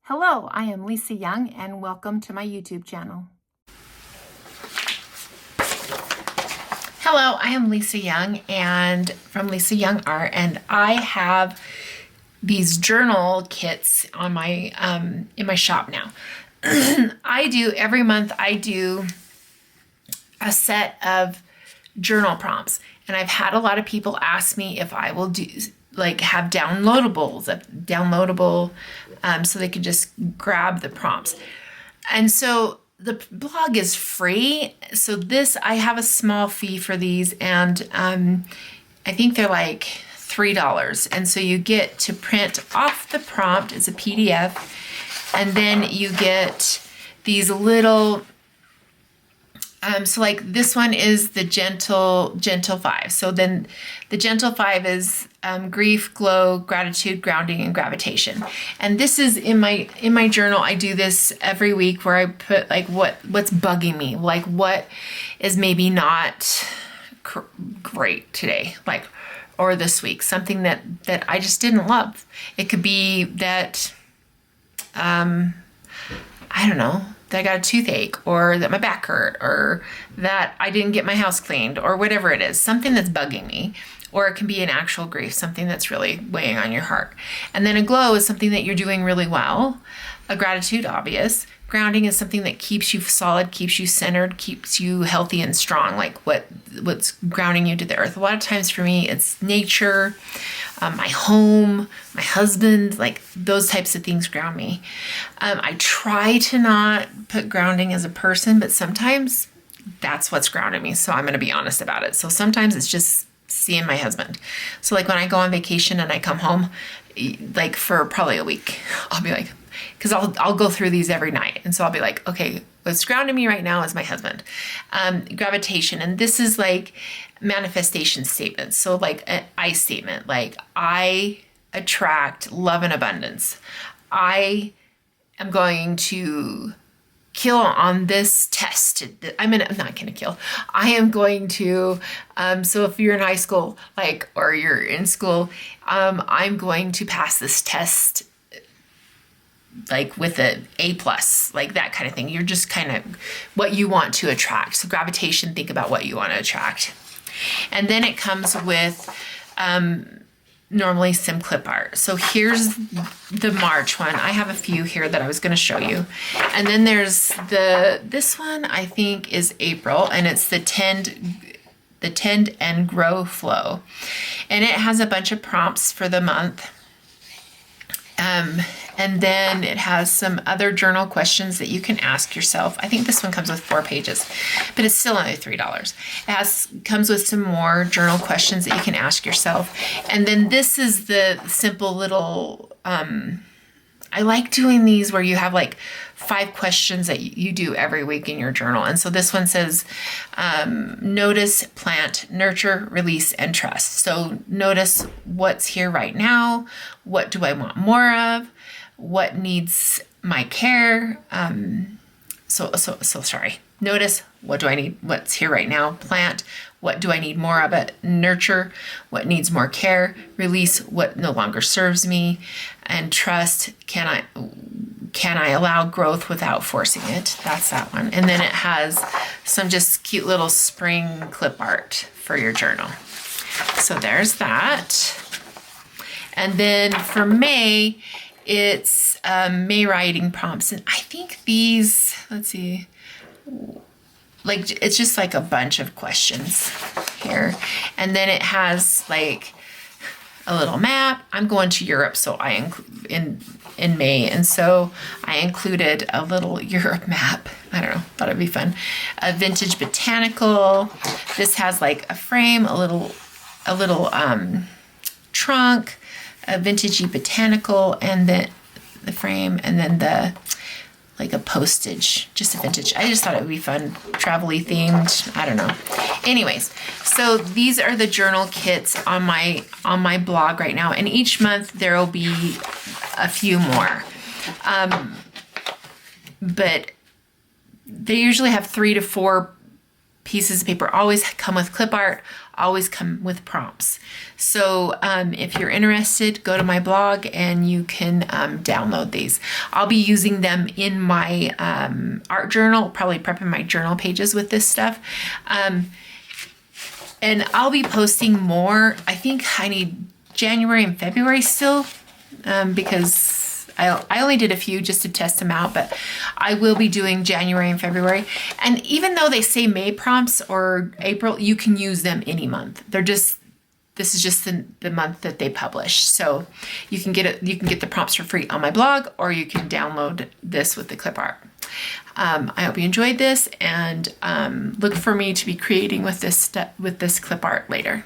Hello, I am Lisa Young and welcome to my YouTube channel. Hello, I am Lisa Young and from Lisa Young Art, and I have these journal kits on my in my shop now. Every month I do a set of journal prompts, and I've had a lot of people ask me if I will do have downloadable so they can just grab the prompts. And so the blog is free. So I have a small fee for these, and I think they're like $3. And so you get to print off the prompt as a PDF, and then you get these little so like this one is the gentle 5. So then the gentle 5 is grief, glow, gratitude, grounding, and gravitation. And this is in my journal. I do this every week where I put like what's bugging me, like what is maybe not great today, or this week, something that I just didn't love. It could be that I don't know, that I got a toothache, or that my back hurt, or that I didn't get my house cleaned, or whatever it is, something that's bugging me. Or it can be an actual grief, something that's really weighing on your heart. And then a glow is something that you're doing really well. A gratitude, obvious. Grounding is something that keeps you solid, keeps you centered, keeps you healthy and strong, like what's grounding you to the earth. A lot of times for me, it's nature, my home, my husband, like those types of things ground me. I try to not put grounding as a person, but sometimes that's what's grounding me. So I'm going to be honest about it. So sometimes it's just seeing my husband. So like when I go on vacation and I come home, like for probably a week, I'll be like, because I'll go through these every night. And so I'll be like, okay, what's grounding me right now is my husband. Gravitation. And this is like manifestation statements. So like an I statement, like I attract love and abundance. I am going to kill on this test. I'm not going to kill. I am going to, so if you're in high school, or you're in school, I'm going to pass this test with an A+, like that kind of thing. You're just kind of what you want to attract. So gravitation, think about what you want to attract. And then it comes with normally some clip art. So here's the March one. I have a few here that I was going to show you. And then there's this one I think is April, and it's the Tend and Grow Flow. And it has a bunch of prompts for the month. And then it has some other journal questions that you can ask yourself. I think this one comes with 4 pages, but it's still only $3. It comes with some more journal questions that you can ask yourself. And then this is the simple little, I like doing these where you have 5 questions that you do every week in your journal. And so this one says, notice, plant, nurture, release, and trust. So notice what's here right now. What do I want more of? What needs my care? Sorry. Notice, what do I need? What's here right now? Plant, what do I need more of it? Nurture, what needs more care? Release, what no longer serves me? And trust, can I allow growth without forcing it? That's that one. And then it has some just cute little spring clip art for your journal. So there's that. And then for May, it's May writing prompts. And I think these, let's see, it's just a bunch of questions here. And then it has a little map. I'm going to Europe, so I include in May, and so I included a little Europe map. I don't know, thought it'd be fun. A vintage botanical. This has a frame, a little trunk, a vintagey botanical, and then the frame, and then a postage, just a vintage. I just thought it would be fun, travel-y themed. I don't know. Anyways, so these are the journal kits on my blog right now, and each month there will be a few more. But they usually have 3 to 4 pieces of paper, always come with clip art, always come with prompts. So if you're interested, go to my blog and you can download these. I'll be using them in my art journal, probably prepping my journal pages with this stuff. And I'll be posting more. I think I need January and February still, because I only did a few just to test them out, but I will be doing January and February. And even though they say May prompts or April, you can use them any month. This is just the month that they publish. So you can get the prompts for free on my blog, or you can download this with the clip art. I hope you enjoyed this, and look for me to be creating with this clip art later.